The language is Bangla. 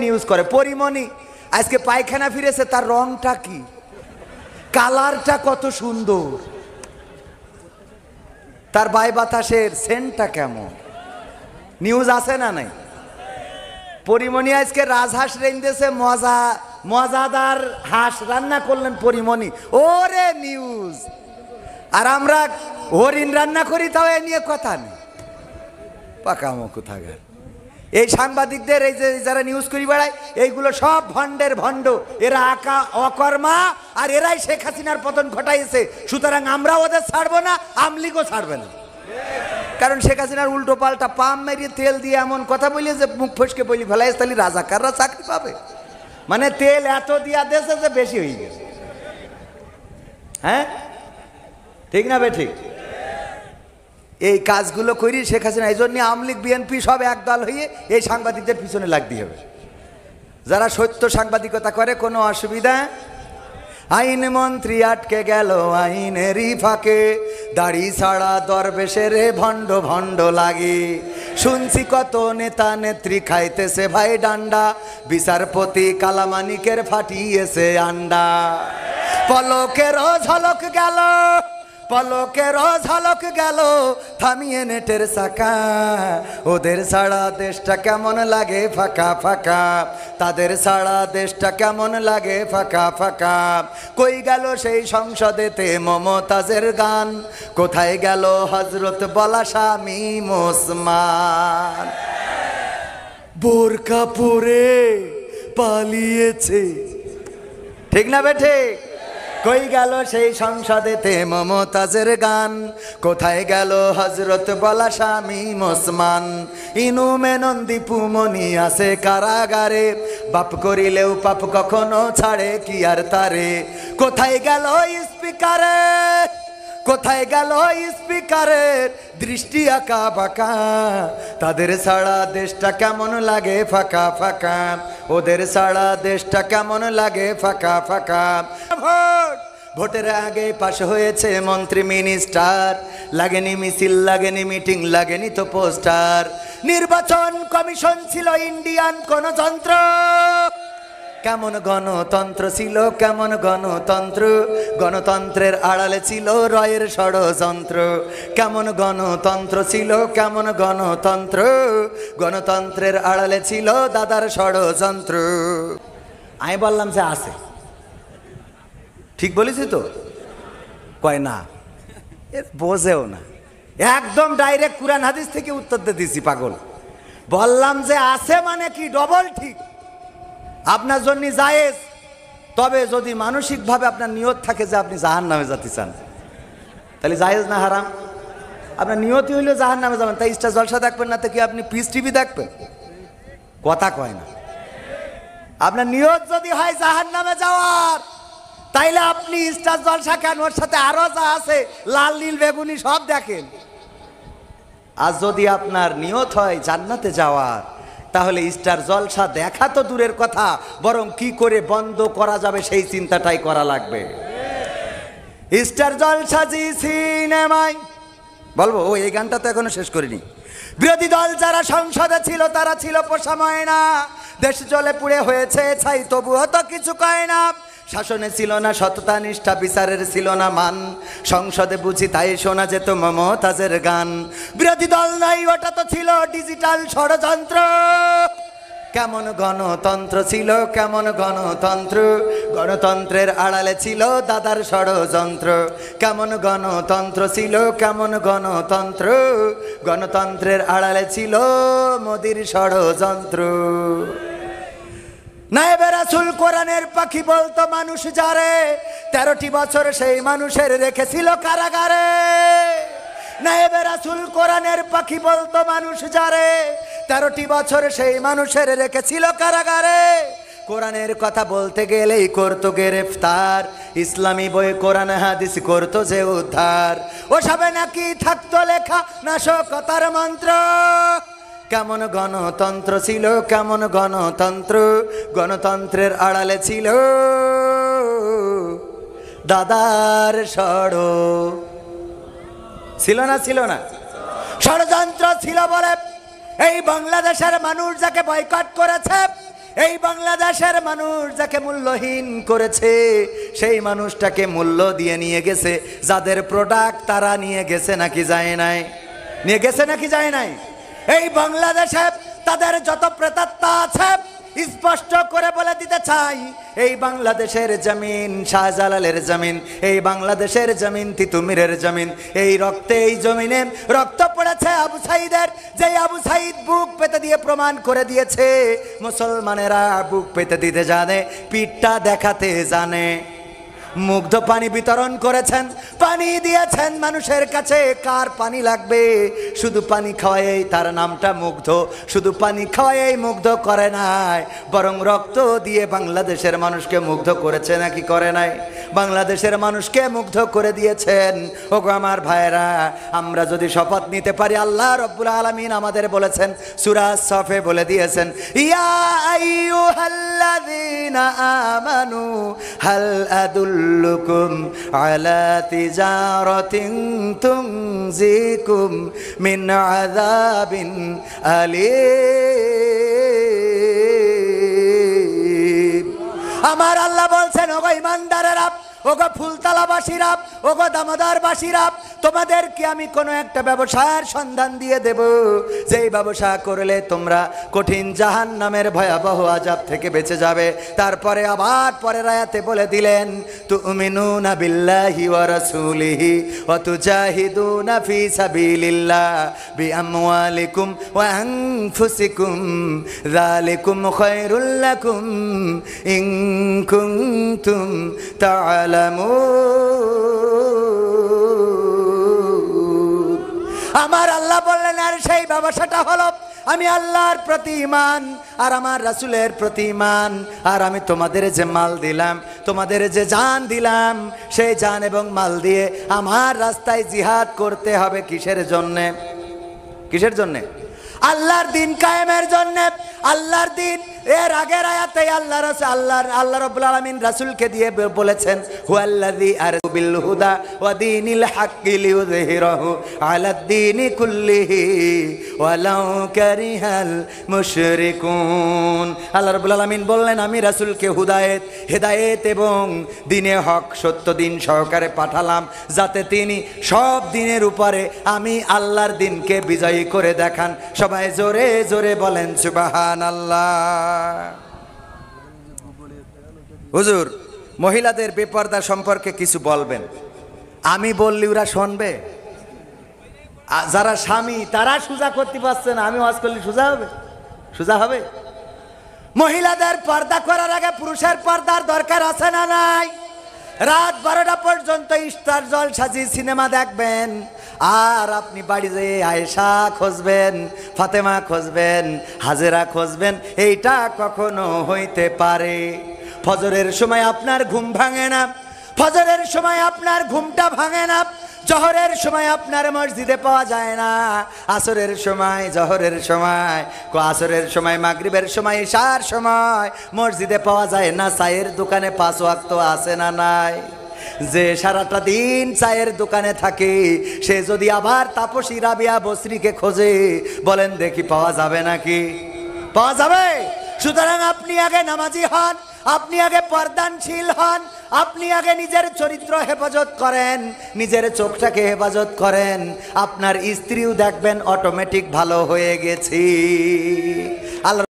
নিউজ করে। পরিমণি আজকে পায়খানা ফিরেছে, তার রংটা কি, কালারটা কত সুন্দর, তার বাই বাতাসের সেন্টটা কেমন, নিউজ আছে না নাই? পরিমণি আজকে রাজহাঁস রেঁধেছে, মজাদার হাঁস রান্না করলেন পরিমণি, ওরে নিউজ। আর আমরা হরিণ রান্না করি, তাও এ নিয়ে কথা নেই, পাকামো কোথাকার। এই সাংবাদিকদের এই যে যারা নিউজ করি বেড়ায়, এইগুলো সব ভণ্ডের ভণ্ড, এরা অকর্মা, আর এরাই শেখ হাসিনার পতন ঘটাইছে। সুতরাং আমরা ওদের ছাড়বো না, আমলিগও ছাড়বে না। কারণ শেখ হাসিনার উল্টো পাল্টা পাম মেরিয়ে তেল দিয়ে এমন কথা বলি যে মুখ ফসকে বলি ফেলাই, তাহলে রাজাকাররা চাকরি পাবে। মানে তেল এত দিয়া দেশে যে বেশি হয়ে গেছে। হ্যাঁ, ঠিক না বে ঠিক? এই কাজগুলো করি শেখ হাসিনা। এই জন্য আওয়ামী লীগ বিএনপি সব একদল হয়ে এই সাংবাদিকদের পিছনে লাগতে হবে। যারা সত্য সাংবাদিকতা করে কোনো অসুবিধা। আইন মন্ত্রী আটকে গেল আইনেরই ফাঁকে, দাড়ি ছাড়া দরবেশের ভণ্ড ভণ্ড লাগে। শুনছি কত নেতা নেত্রী খাইতেছে ভাই ডান্ডা, বিচারপতি কালামানিকের ফাটিয়েছে আন্ডা। পলকেরও ঝলক গেল, পলকেরও ঝলক গেল, থামিয়ে নেটের চাকা। ওদের ছাড়া দেশটা কেমন লাগে ফাঁকা ফাঁকা, তাদের ছাড়া দেশটা কেমন লাগে ফাঁকা ফাঁকা। কই গেল সেই সংসদেতে মমতাজের গান, কোথায় গেল হজরত বলা শামীম ওসমান। বোরকা পরে পালিয়েছে, ঠিক না বেঠে? কই গেল সেই সংসদেতে মমতাজের গান, কোথায় গেল হজরত বলা শামীম ওসমান। ইনু মেনন দীপু মনি আছে কারাগারে, বাপ করিলেও পাপ কখনো ছাড়ে কি আর তারে। কোথায় গেল স্পিকারে, কোথায় গেল স্পিকারের দৃষ্টি আঁকা বাঁকা, তাদের ছাড়া দেশটা কেমন লাগে ফাঁকা ফাঁকা, ওদের ছাড়া দেশটা কেমন লাগে ফাঁকা ফাঁকা। ভোট, ভোটের আগে পাশ হয়েছে মন্ত্রী মিনিস্টার, লাগেনি মিছিল, লাগেনি মিটিং, লাগেনি তো পোস্টার। নির্বাচন কমিশন ছিল ইন্ডিয়ান কোন যন্ত্র, কেমন গণতন্ত্র ছিল, কেমন গণতন্ত্র, গণতন্ত্রের আড়ালে ছিল রয়ের ষড়যন্ত্র। কেমন গণতন্ত্র ছিল, কেমন গণতন্ত্র, গণতন্ত্রের আড়ালে ছিল দাদার ষড়যন্ত্র। আমি বললাম যে আছে, ঠিক বলেছি তো? কয় না, বোঝেও না, একদম ডাইরেক্ট কুরআন হাদিস থেকে উত্তর দিয়ে দিছি পাগল। বললাম যে আছে মানে কি ডবল ঠিক, আপনার জন্য জায়েজ। তবে যদি মানসিকভাবে আপনার নিয়ত থাকে যে আপনি জাহান্নামে যেতে চান, তাহলে জায়েজ না হারাম? আপনার নিয়তি হইলে জাহান্নামে যাবেন, তাই স্টার জলসা দেখবেন না, তো কি আপনি পিস টিভি দেখবেন? কথা কয় না। আপনার নিয়ত যদি হয় জাহান্নামে যাওয়ার, তাইলে আপনি স্টার জলসা কেন, ওর সাথে আরো যা আছে লাল নীল বেগুনি সব দেখেন। আর যদি আপনার নিয়ত হয় জান্নাতে যাওয়ার, তাহলে স্টার জলসা দেখা তো দূরের কথা, বরং কি করে বন্ধ করা যাবে সেই চিন্তাটাই করা লাগবে। স্টার জলসা জি সিনেমায় বলবো, ও এই গানটা তো এখনো শেষ করিনি। বিরোধী দল যারা সংসদে ছিল তারা ছিল পোষা ময়না, দেশ জলে পুড়ে হয়েছে ছাই তবুও তো কিছু কয় না। শাসনে ছিল না সততা নিষ্ঠা, বিচারের ছিল না মান, সংসদে বুঝি তাই শোনা যেত মমতাজের গান। বিরোধী দল নাই, ওটা তো ছিল ডিজিটাল ষড়যন্ত্র। কেমন গণতন্ত্র ছিল, কেমন গণতন্ত্র, গণতন্ত্রের আড়ালে ছিল দাদার ষড়যন্ত্র। কেমন গণতন্ত্র ছিল, কেমন গণতন্ত্র, গণতন্ত্রের আড়ালে ছিল মোদির ষড়যন্ত্র। নায়েবে রাসূল কোরআনের পাখি বলতো মানুষ যারে, 13টি বছর সেই মানুষের রেখেছিল কারাগারে। নায়েবে রাসূল কোরআনের পাখি বলতো মানুষ যারে, 13টি বছর সেই মানুষের রেখেছিল কারাগারে। কোরআনের কথা বলতে গেলেই করতো গ্রেফতার, ইসলামী বই কোরআন হাদিস করতো যে উদ্ধার। ওসবে নাকি থাকতো লেখা নাশকতার মন্ত্র। কেমন গণতন্ত্র ছিল, কেমন গণতন্ত্র, গণতন্ত্রের আড়ালে ছিল দাদার ষড় ছিল না, ছিল না ষড়যন্ত্র ছিল বলে এই বাংলাদেশের মানুষ যাকে বয়কট করেছে, এই বাংলাদেশের মানুষ যাকে মূল্যহীন করেছে সেই মানুষটাকে মূল্য দিয়ে নিয়ে গেছে যাদের প্রোডাক্ট তারা নিয়ে গেছে নাকি যায় নাই? নিয়ে গেছে নাকি যায় নাই? এই বাংলাদেশে তাদের যত প্রেতাত্মা আছে স্পষ্ট করে বলে দিতে চাই, এই বাংলাদেশের জমিন শাহজালালের জমিন, এই বাংলাদেশের জমিন তিতুমিরের জমিন, এই রক্তে এই জমিনে রক্ত পড়েছে আবু সাইদের, যে আবু সাইদ বুক পেতে দিয়ে প্রমাণ করে দিয়েছে মুসলমানেরা বুক পেতে দিতে জানে, পিঠটা দেখাতে জানে। মুগ্ধ পানি বিতরণ করেছেন, পানি দিয়েছেন মানুষের কাছে। কার পানি লাগবে? শুধু পানি খাওয়াই তার নামটা মুগ্ধ, শুধু পানি খাওয়াই মুগ্ধ করে নাই, বরং রক্ত দিয়ে বাংলাদেশের মানুষকে মুগ্ধ করেছে নাকি করে নাই? বাংলাদেশের মানুষকে মুগ্ধ করে দিয়েছেন। ওগো আমার ভাইরা, আমরা যদি শপথ নিতে পারি, আল্লাহ রব্বুল আলামিন আমাদের বলেছেন, সূরা সফে বলে দিয়েছেন, ইয়া আইয়ুহাল্লাযীনা আমানু হাল আদুল্লুকুম আলা তিজারাতিন তুনজিকুম মিন আযাবিন আলীম। আমার আল্লাহ বলছেন, ওগো ইমানদারেরা, ওগো ফুলতলাবাসীরা, ওগো দামোদরবাসীরা, তোমাদেরকে আমি কোনো একটা ব্যবসার সন্ধান দিয়ে দেব, যেই ব্যবসা করলে তোমরা কঠিন জাহান্নামের ভয়াবহ আযাব থেকে বেঁচে যাবে। তারপরে আবার পরের আয়াতে বলে দিলেন, তুমিনুনা বিল্লাহি ওয়া রাসূলিহি ওয়া তুজাহিদুনা ফি সাবিলিল্লাহ বিআমওয়ালিকুম ওয়া আনফুসিকুম যালিকুম খায়রুল লাকুম ইন কুনতুম তা'লামুন। আমার আল্লাহ বললেন, আর সেই ব্যবসাটা হলো আমি আল্লাহর প্রতি ঈমান আর আমার রাসূলের প্রতি ঈমান। আর আমি তোমাদের যে মাল দিলাম, তোমাদের যে জান দিলাম, সেই জান এবং মাল দিয়ে আমার রাস্তায় জিহাদ করতে হবে। কিসের জন্যে? কিসের জন্যে? আল্লাহর দিন কায়েমের জন্যে। আল্লাহর দিন, এর আগের আয়াতে আল্লাহ রাব্বুল আলামিন রাসূলকে দিয়ে বলেছেন, হুয়াল্লাযী আরসালা বিল হুদা ওয়া দীনিল হাক্কি লিইয়ুযহিরাহু আলাদ দীনি কুল্লিহি ওয়ালাউ কারিহাল মুশরিকুন। আল্লাহ রাব্বুল আলামিন বললেন, আমি রাসূলকে হেদায়েত এবং দিনে হক সত্য দিন সহকারে পাঠালাম, যাতে তিনি সব দিনের উপরে আমি আল্লাহর দিনকে বিজয়ী করে দেখান। সবাই জোরে জোরে বলেন সুবহানাল্লাহ। হুজুর, মহিলাদের বেপর্দা সম্পর্কে কিছু বলবেন। আমি বললি ওরা শুনবে? যারা স্বামী তারা সোজা করতে পারছে না, আমি ওয়াজ করলে সোজা হবে? সোজা হবে? মহিলাদের পর্দা করার আগে পুরুষের পর্দার দরকার আছে না নাই? রাত 12টা পর্যন্ত ইফতার জল সাজি সিনেমা দেখবেন, আর আপনি বাড়ি যেয়ে আয়েশা খুঁজবেন, ফাতেমা খুঁজবেন, হাজেরা খুঁজবেন। এইটা কখনো হইতে পারে? ফজরের সময় আপনার ঘুম ভাঙে না, ফজরের সময় আপনার ঘুমটা ভাঙে না, জহরের সময় আপনার মসজিদে পাওয়া যায় না, আসরের সময়, জহরের সময়, আসরের সময়, মাগরিবের সময়, ইশার সময় মসজিদে পাওয়া যায় না। চায়ের দোকানে 5 ওয়াক্ত আছে না নাই? যে সারাটা দিন চায়ের দোকানে থাকে, সে যদি আবার তাপসী রাবিয়া বসরিকে খোঁজে, বলেন দেখি পাওয়া যাবে নাকি? পাওয়া যাবে? সুতরাং আপনি আগে নামাজি হন, আপনি আগে পর্দানশীল হন, আপনি আগে নিজের চরিত্র হেফাজত করেন, নিজের চোখটাকে হেফাজত করেন, আপনার স্ত্রীও দেখবেন অটোমেটিক ভালো হয়ে গেছি। আল্লাহ